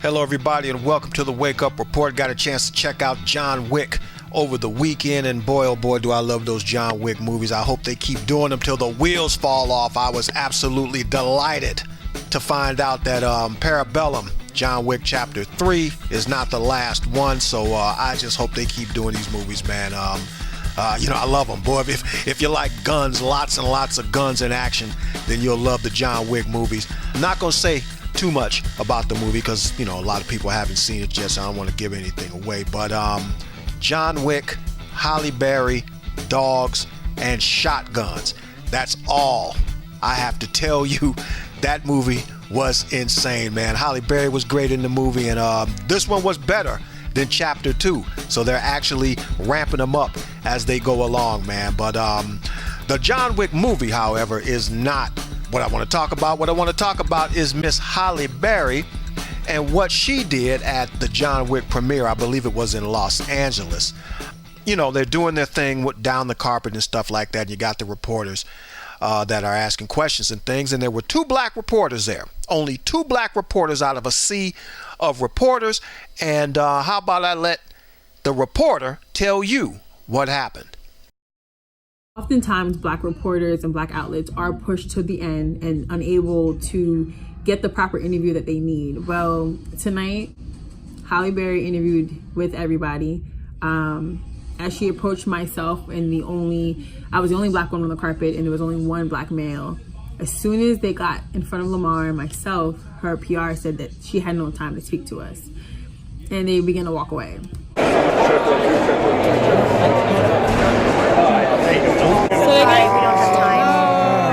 Hello, everybody, and welcome to the Wake Up Report. Got a chance to check out John Wick over the weekend, and boy, oh boy, do I love those John Wick movies. I hope they keep doing them till the wheels fall off. I was absolutely delighted to find out that Parabellum, John Wick Chapter 3, is not the last one, so I just hope they keep doing these movies, man. I love them, boy. If you like guns, lots and lots of guns in action, then you'll love the John Wick movies. I'm not going to say too much about the movie because, a lot of people haven't seen it yet, so I don't want to give anything away. But John Wick, Halle Berry, dogs, and shotguns. That's all I have to tell you. That movie was insane, man. Halle Berry was great in the movie, and this one was better than Chapter 2. So they're actually ramping them up as they go along, man. But the John Wick movie, however, is not what I want to talk about. What I want to talk about is Miss Halle Berry and what she did at the John Wick premiere. I believe it was in Los Angeles. They're doing their thing with down the carpet and stuff like that. And you got the reporters that are asking questions and things. And there were 2 black reporters there. Only 2 black reporters out of a sea of reporters. And how about I let the reporter tell you what happened? Oftentimes, black reporters and black outlets are pushed to the end and unable to get the proper interview that they need. Well, tonight, Halle Berry interviewed with everybody. As she approached myself, and I was the only black woman on the carpet, and there was only one black male. As soon as they got in front of Lamar and myself, her PR said that she had no time to speak to us, and they began to walk away. Sorry, we don't have time.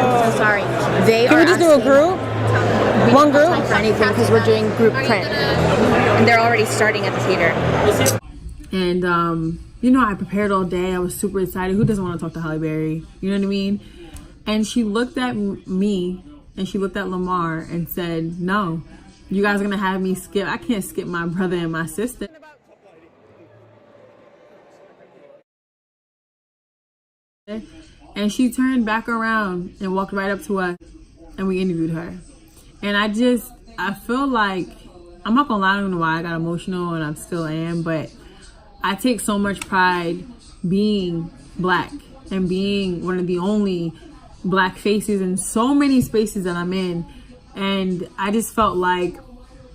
I'm so sorry. Can we just do a group? One group? For anything because we're doing group print, and they're already starting at the theater. And I prepared all day. I was super excited. Who doesn't want to talk to Halle Berry? You know what I mean? And she looked at me and she looked at Lamar and said, "No, you guys are gonna have me skip. I can't skip my brother and my sister." And she turned back around and walked right up to us, and we interviewed her. And I feel like, I'm not gonna lie, I don't know why I got emotional, and I still am, but I take so much pride being black and being one of the only black faces in so many spaces that I'm in. And I just felt like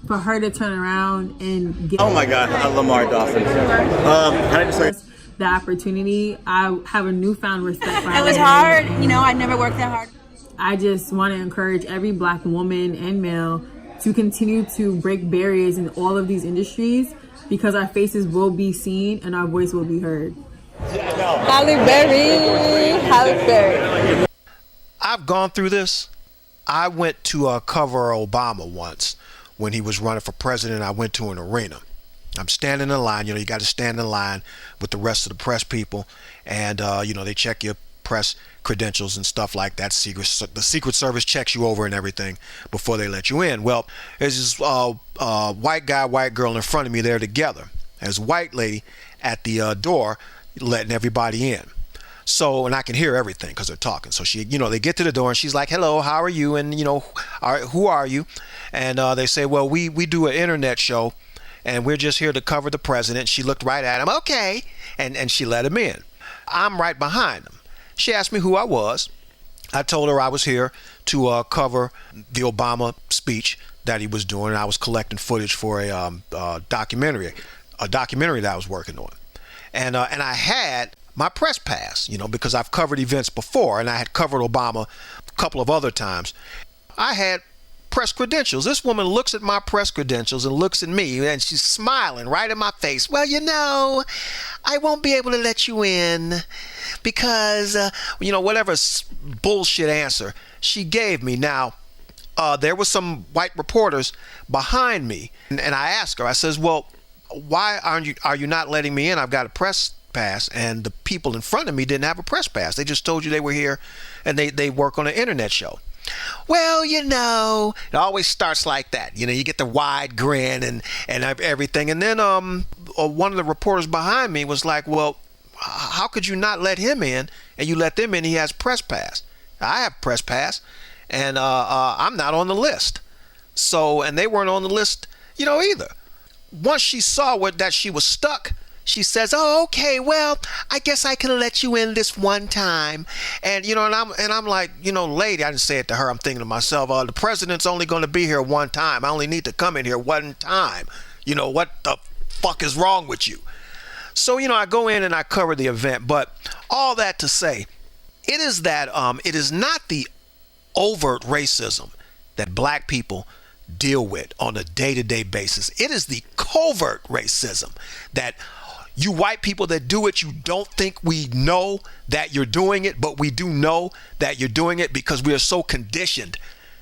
for her to turn around and get oh my God, Lamar Dawson. How did I the opportunity, I have a newfound respect for her. It was hard, I never worked that hard. I just want to encourage every black woman and male to continue to break barriers in all of these industries, because our faces will be seen and our voice will be heard. Halle Berry. I've gone through this. I went to cover Obama once when he was running for president. I went to an arena. I'm standing in line. You got to stand in line with the rest of the press people, and they check your press credentials and stuff like that. The Secret Service checks you over and everything before they let you in. Well, there's this white guy, white girl in front of me there together. There's a white lady at the door letting everybody in. So, and I can hear everything because they're talking. So she, they get to the door and she's like, "Hello, how are you? And who are you?" And they say, "Well, we do an internet show, and we're just here to cover the president." She looked right at him. "Okay," and she let him in. I'm right behind him. She asked me who I was. I told her I was here to cover the Obama speech that he was doing, and I was collecting footage for a documentary that I was working on. And I had my press pass, because I've covered events before, and I had covered Obama a couple of other times. I had press credentials. This woman looks at my press credentials and looks at me, and she's smiling right in my face. "Well, I won't be able to let you in because, whatever bullshit answer she gave me." Now, there were some white reporters behind me, and I asked her, I says, "Well, why are you not letting me in? I've got a press pass, and the people in front of me didn't have a press pass. They just told you they were here and they work on an internet show." "Well, it always starts like that. You get the wide grin and everything. And then one of the reporters behind me was like, "Well, how could you not let him in and you let them in? He has press pass." "I have press pass, and I'm not on the list." So, and they weren't on the list either. Once she saw that she was stuck, she says, "Oh, okay, well, I guess I can let you in this one time." And I'm like, lady, I didn't say it to her. I'm thinking to myself, the president's only going to be here one time. I only need to come in here one time. What the fuck is wrong with you? So, I go in and I cover the event. But all that to say, it is that it is not the overt racism that black people deal with on a day-to-day basis. It is the covert racism that you white people that do it, you don't think we know that you're doing it, but we do know that you're doing it because we are so conditioned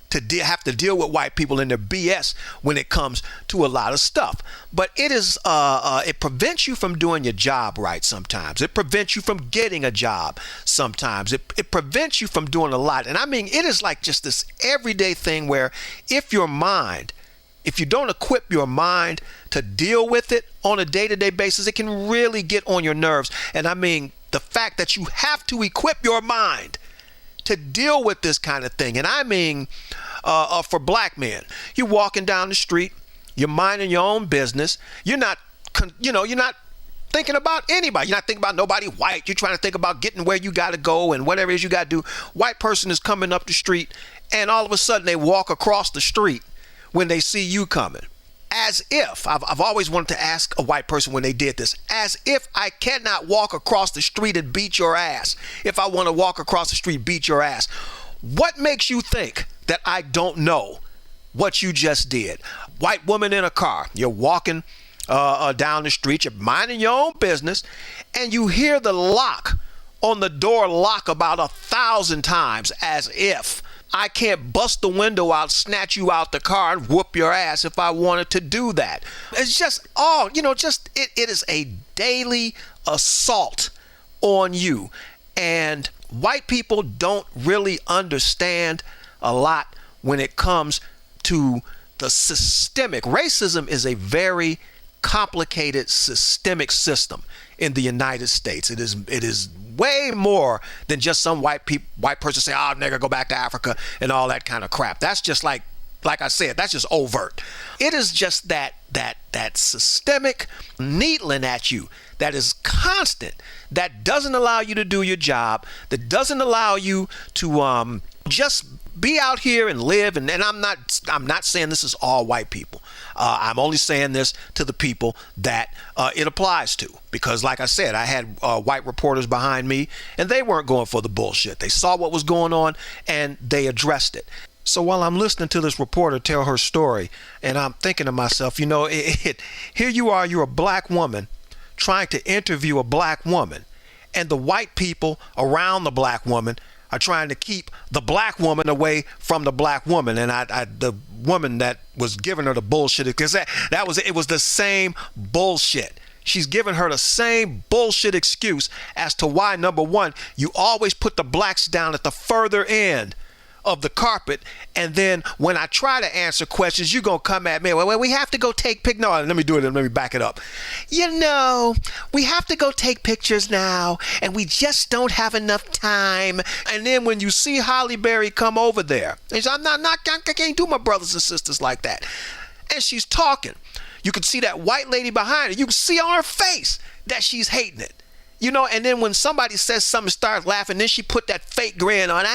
to have to deal with white people and their BS when it comes to a lot of stuff. But it prevents you from doing your job right sometimes. It prevents you from getting a job sometimes. It prevents you from doing a lot. And I mean, it is like just this everyday thing where if you don't equip your mind to deal with it on a day-to-day basis, it can really get on your nerves. And I mean, the fact that you have to equip your mind to deal with this kind of thing. And I mean, for black men, you're walking down the street, you're minding your own business. You're not thinking about anybody. You're not thinking about nobody white. You're trying to think about getting where you got to go and whatever it is you got to do. White person is coming up the street and all of a sudden they walk across the street when they see you coming. As if, I've always wanted to ask a white person when they did this, as if I cannot walk across the street and beat your ass. If I want to walk across the street, beat your ass. What makes you think that I don't know what you just did? White woman in a car, you're walking down the street, you're minding your own business, and you hear the lock on the door lock about 1,000 times, as if I can't bust the window out, snatch you out the car and whoop your ass if I wanted to do that. It's just it is a daily assault on you. And white people don't really understand a lot when it comes to the systemic. Racism is a very complicated systemic system in the United States. It is way more than just some white person say, "Oh, nigga, go back to Africa," and all that kind of crap. That's just like I said, that's just overt. It is just that systemic needling at you that is constant, that doesn't allow you to do your job, that doesn't allow you to just be out here and live. And I'm not saying this is all white people. I'm only saying this to the people that it applies to, because like I said, I had white reporters behind me and they weren't going for the bullshit. They saw what was going on and they addressed it. So while I'm listening to this reporter tell her story, and I'm thinking to myself, here you are, you're a black woman trying to interview a black woman, and the white people around the black woman are trying to keep the black woman away from the black woman. And the woman that was giving her the bullshit, because it was the same bullshit. She's giving her the same bullshit excuse as to why, number one, you always put the blacks down at the further end of the carpet, and then when I try to answer questions, you're gonna come at me, well, we have to go take pic. No, let me back it up. We have to go take pictures now, and we just don't have enough time. And then when you see Halle Berry come over there, and I can't do my brothers and sisters like that, and she's talking, you can see that white lady behind her. You can see on her face that she's hating it. And then when somebody says something, starts laughing, then she put that fake grin on,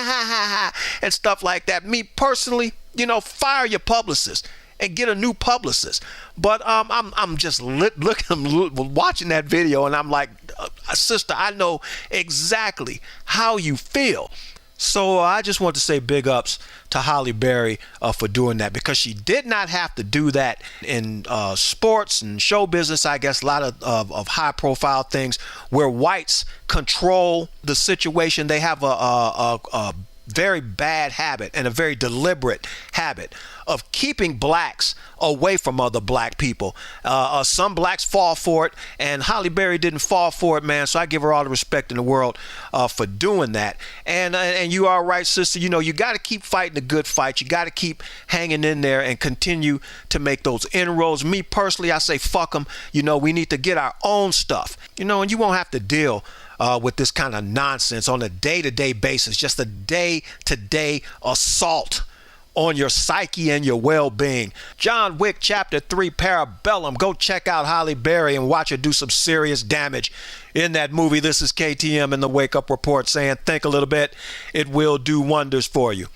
and stuff like that. Me personally, fire your publicist and get a new publicist. But I'm just watching that video, and I'm like, sister, I know exactly how you feel. So I just want to say big ups to Halle Berry for doing that, because she did not have to do that in sports and show business. I guess a lot of high profile things where whites control the situation. They have a very bad habit and a very deliberate habit of keeping blacks away from other black people. Some blacks fall for it, and Halle Berry didn't fall for it, man. So I give her all the respect in the world for doing that. And you are right, sister. You got to keep fighting the good fight. You got to keep hanging in there and continue to make those inroads. Me personally, I say fuck them. We need to get our own stuff. And you won't have to deal with this kind of nonsense on a day-to-day basis, just a day-to-day assault on your psyche and your well-being. John Wick Chapter 3 Parabellum. Go check out Halle Berry and watch her do some serious damage in that movie. This is KTM in the Wake Up Report saying think a little bit. It will do wonders for you.